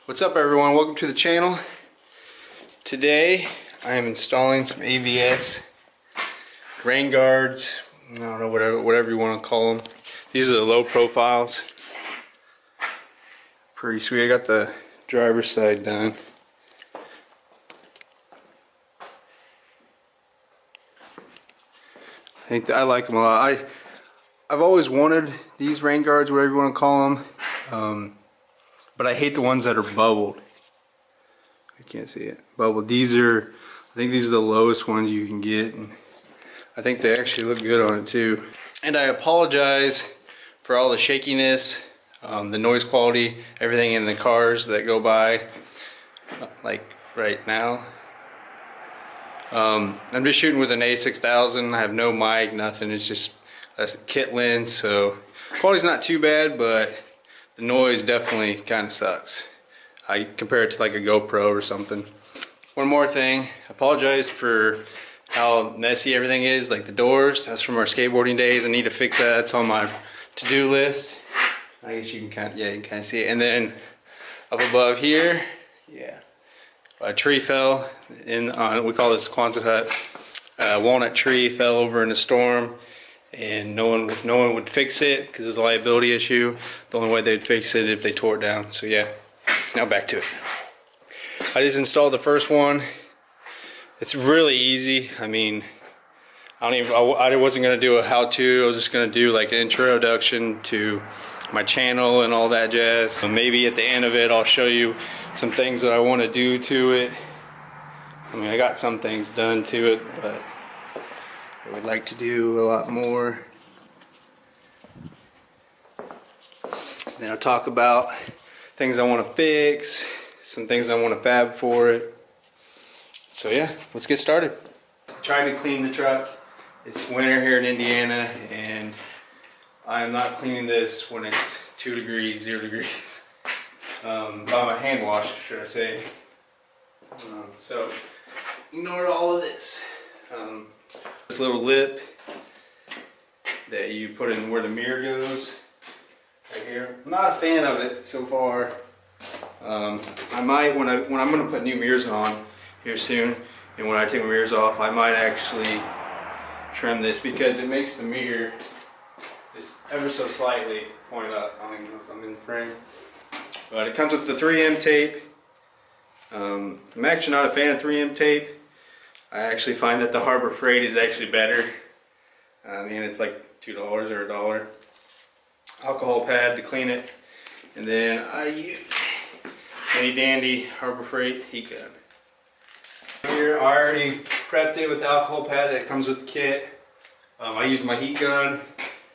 What's up everyone, welcome to the channel. Today I am installing some AVS rain guards. I don't know, whatever you want to call them. These are the low profiles. Pretty sweet. I got the driver's side done. I like them a lot. I've always wanted these rain guards, whatever you want to call them, but I hate the ones that are bubbled. I can't see it. Bubbled. I think these are the lowest ones you can get, and I think they actually look good on it too. And I apologize for all the shakiness, the noise quality, everything in the cars that go by, like right now. I'm just shooting with an A6000. I have no mic, nothing. It's just a kit lens, so quality's not too bad, but the noise definitely kind of sucks. I compare it to like a GoPro or something. One more thing, I apologize for how messy everything is, like the doors. That's from our skateboarding days. I need to fix that. It's on my to-do list. I guess you can kind of see it. And then up above here, yeah, a tree fell in. We call this Quonset hut. Walnut tree fell over in a storm, and no one would fix it because it's a liability issue. The only way they'd fix it if they tore it down. So yeah, now back to it. I just installed the first one. It's really easy. I mean, I wasn't gonna do a how-to. I was just gonna do like an introduction to my channel and all that jazz. So maybe at the end of it, I'll show you some things that I want to do to it. I mean, I got some things done to it, but I would like to do a lot more. Then I'll talk about things I want to fix, some things I want to fab for it. So yeah, let's get started. Trying to clean the truck. It's winter here in Indiana, and I'm not cleaning this when it's 2 degrees, 0 degrees. By my hand wash, should I say. So ignore all of this. This little lip that you put in where the mirror goes, right here. I'm not a fan of it so far. I might, when I'm going to put new mirrors on here soon, and when I take my mirrors off, I might actually trim this because it makes the mirror just ever so slightly point up. I don't even know if I'm in the frame. But it comes with the 3M tape. I'm actually not a fan of 3M tape. I actually find that the Harbor Freight is actually better. I mean, it's like $2 or $1. Alcohol pad to clean it. And then I use handy dandy Harbor Freight heat gun. Here, I already prepped it with the alcohol pad that comes with the kit. I use my heat gun.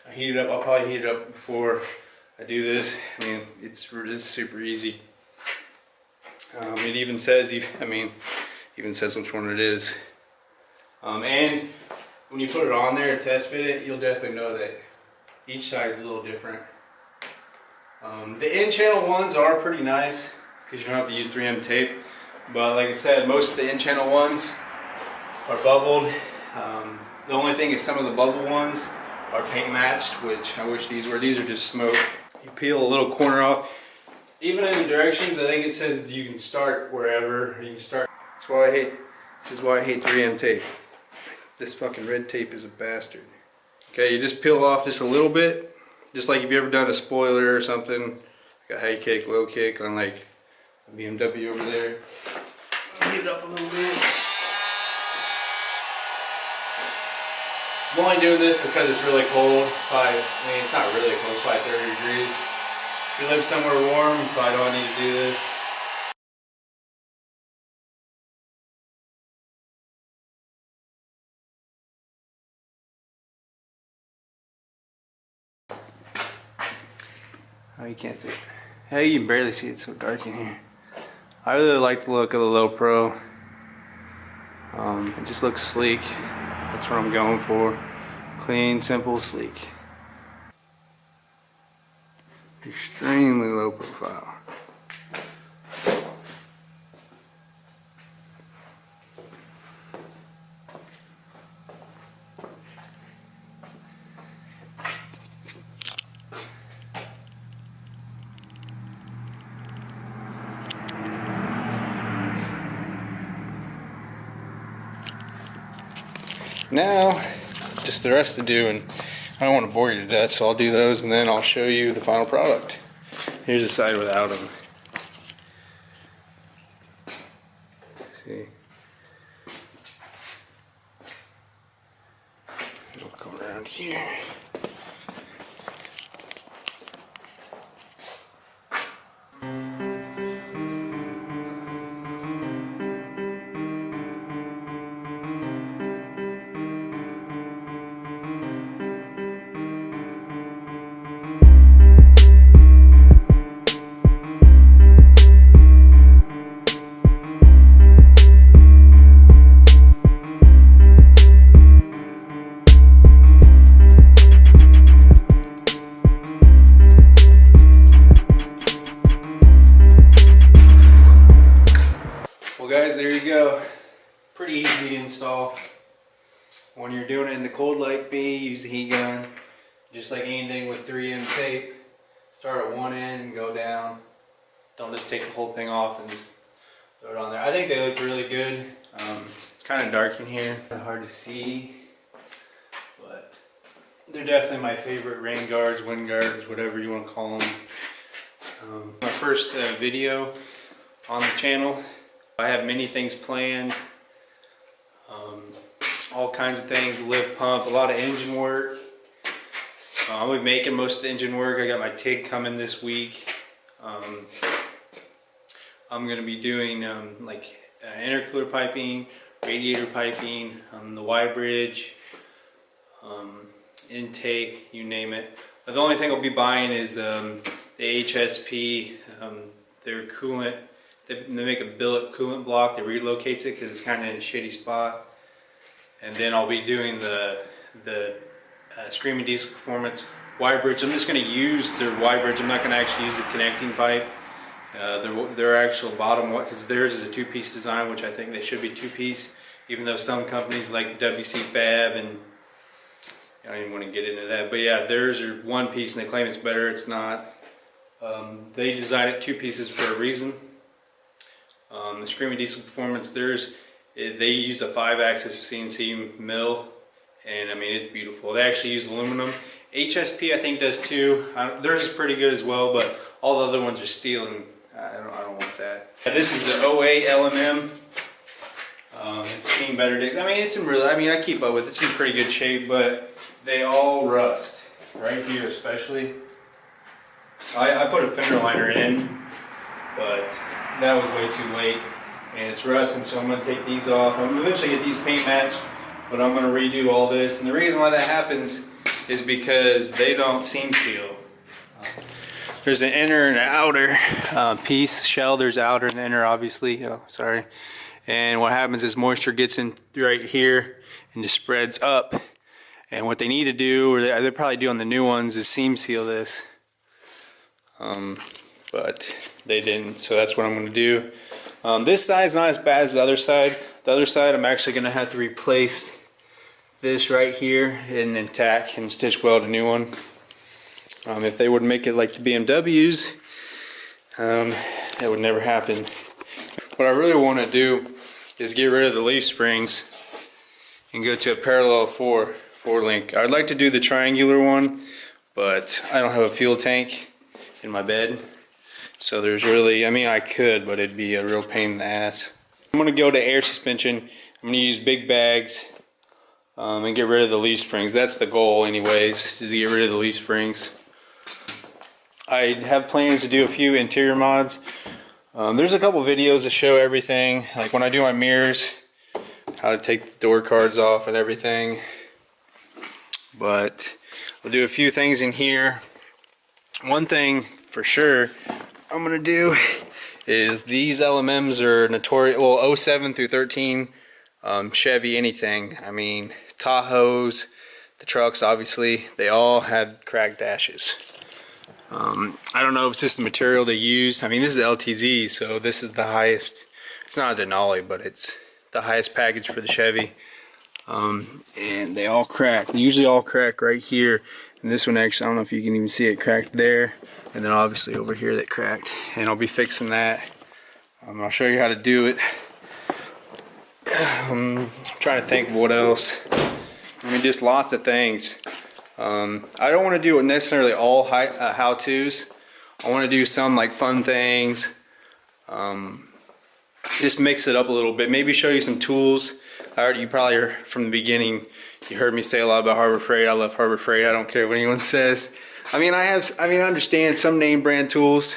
I heat it up. I'll probably heat it up before I do this. I mean, it's super easy. It even says, even says which one it is. And when you put it on there and test fit it, you'll definitely know that each side is a little different. The in-channel ones are pretty nice because you don't have to use 3M tape. But like I said, most of the in-channel ones are bubbled. The only thing is some of the bubble ones are paint matched, which I wish these were. These are just smoke. You peel a little corner off. Even in the directions, I think it says you can start wherever. You can start. That's why I hate. This is why I hate 3M tape. This fucking red tape is a bastard. Okay, you just peel off just a little bit, just like if you ever done a spoiler or something, like a high kick, low kick on like a BMW over there. Get it up a little bit. I'm only doing this because it's really cold. It's probably, I mean, it's not really cold. It's probably 30 degrees. If you live somewhere warm, you probably don't need to do this. Oh, you can't see it. Hey, you can barely see it. It's so dark in here. I really like the look of the Low Pro. It just looks sleek. That's what I'm going for. Clean, simple, sleek. Extremely low profile. Now, just the rest to do, and I don't want to bore you to death, so I'll do those and then I'll show you the final product. Here's the side without them. See? It'll come around here. Well guys, there you go. Pretty easy to install. When you're doing it in the cold like me, use a heat gun. Just like anything with 3M tape. Start at one end and go down. Don't just take the whole thing off and just throw it on there. I think they look really good. It's kind of dark in here. Hard to see. But they're definitely my favorite rain guards, wind guards, whatever you want to call them. My first video on the channel. I have many things planned, all kinds of things, lift pump, a lot of engine work. I'll be making most of the engine work. I got my TIG coming this week. I'm going to be doing like intercooler piping, radiator piping, the Y bridge, intake, you name it. The only thing I'll be buying is the HSP, their coolant. They make a billet coolant block that relocates it because it's kind of in a shitty spot. And then I'll be doing the Screaming Diesel Performance Y bridge. I'm just going to use their Y bridge. I'm not going to actually use the connecting pipe. Their actual bottom one, because theirs is a two-piece design, which I think they should be two-piece. Even though some companies like WC Fab, and I don't even want to get into that. But yeah, theirs are one piece and they claim it's better. It's not. They designed it two pieces for a reason. The Screaming Diesel Performance, they use a 5-axis CNC mill, and I mean it's beautiful. They actually use aluminum. HSP I think does too. Theirs is pretty good as well, but all the other ones are steel, and I don't want that. This is the OA LMM. It's seen better days. I mean it's in I keep up with it. It's in pretty good shape, but they all rust right here especially. I put a fender liner in, but that was way too late and it's rusting, so I'm going to take these off. I'm going to eventually get these paint matched, but I'm going to redo all this. And the reason why that happens is because they don't seam seal. There's an inner and an outer piece, shell. There's outer and inner obviously. Oh, sorry. And what happens is moisture gets in right here and just spreads up. And what they need to do, or they probably do on the new ones, is seam seal this. But they didn't, so that's what I'm going to do. This side is not as bad as the other side. The other side I'm actually going to have to replace this right here and then tack and stitch weld a new one. If they would make it like the BMWs, that would never happen. What I really want to do is get rid of the leaf springs and go to a parallel 4 link. I'd like to do the triangular one, but I don't have a fuel tank in my bed. So there's really, I could, but it'd be a real pain in the ass. I'm going to go to air suspension. I'm going to use big bags and get rid of the leaf springs. That's the goal anyways, is to get rid of the leaf springs. I have plans to do a few interior mods. There's a couple videos that show everything, like when I do my mirrors, how to take the door cards off and everything. But I'll do a few things in here. One thing for sure I'm gonna do is these LMMs are notorious, well 07 through 13 Chevy anything, Tahoes, the trucks obviously, they all had cracked dashes. I don't know if it's just the material they used. This is LTZ, so this is the highest, it's not a Denali, but it's the highest package for the Chevy. And they all crack, they usually all crack right here, and this one actually, I don't know if you can even see it, cracked there. And then obviously over here that cracked, and I'll be fixing that. I'll show you how to do it. I'm trying to think of what else. I mean, just lots of things. I don't want to do necessarily all how-tos. I want to do some like fun things. Just mix it up a little bit. Maybe show you some tools. You probably are, from the beginning, you heard me say a lot about Harbor Freight. I love Harbor Freight. I don't care what anyone says. I understand some name brand tools,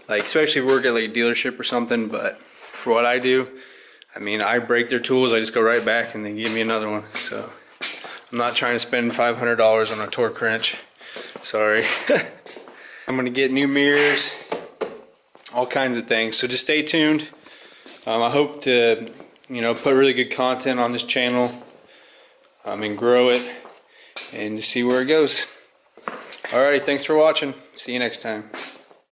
like especially if we work at like a dealership or something, but for what I do, I mean, I break their tools, I just go right back and they give me another one. So I'm not trying to spend $500 on a torque wrench. Sorry. I'm gonna get new mirrors, all kinds of things. So just stay tuned. I hope to, put really good content on this channel, and grow it, and see where it goes. Alrighty, thanks for watching. See you next time.